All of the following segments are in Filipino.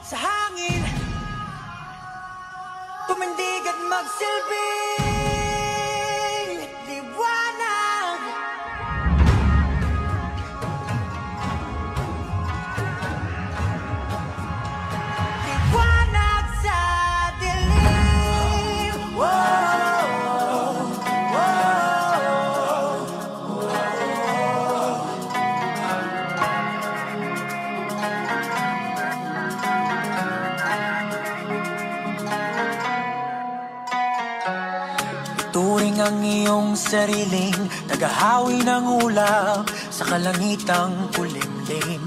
sa hangin, tumindig at magsilbing liwanag. Liwanag sa dilim. Turing ang iyong sariling tagahawi ng ulap sa kalangitang kulimlim.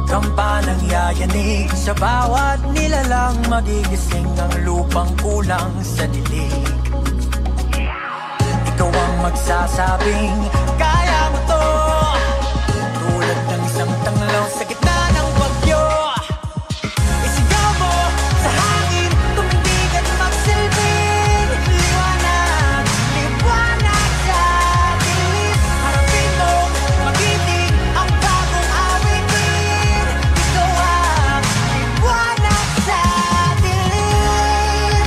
Kampanang yayanig sa bawat nilalang, magigising ang lupang kulang sa dilig. Ikaw ang magsasabing kaya mo to, tulad ng isang tanglaw sa gitna ng bagyo. Isigaw mo sa hangin, tumindig at magsilbing liwanag. Liwanag sa dilim, harapin mo, magiting ang bagong awitin. Ikaw ang liwanag sa dilim.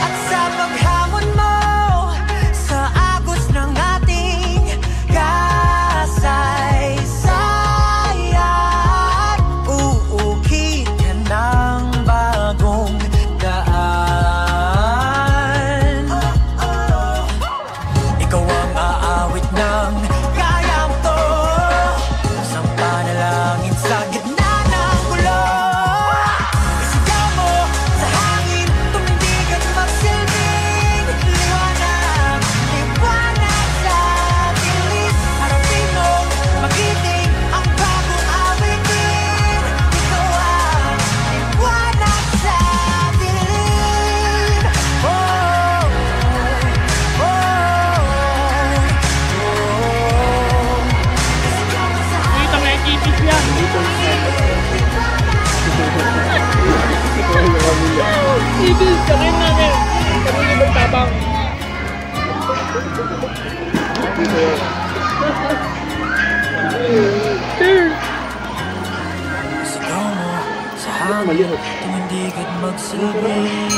At sa paghamon mo sa agos ng ating kasaysayan, uukit ka ng bagong daan. Ikaw ang aawit ng kaya mo to, isang panalangin sa gitna ng gulo. Isigaw mo sa hangin, tumindig at magsilbing liwanag. Liwanag sa dilim, harapin mo, magiting ang bagong awitin. Ikaw ang liwanag sa dilim. Dito may kipis yan. Kipis, sakin namin. Kami yung tabang. Cheers! Isigaw mo sa hangin, tumindig at magsilbing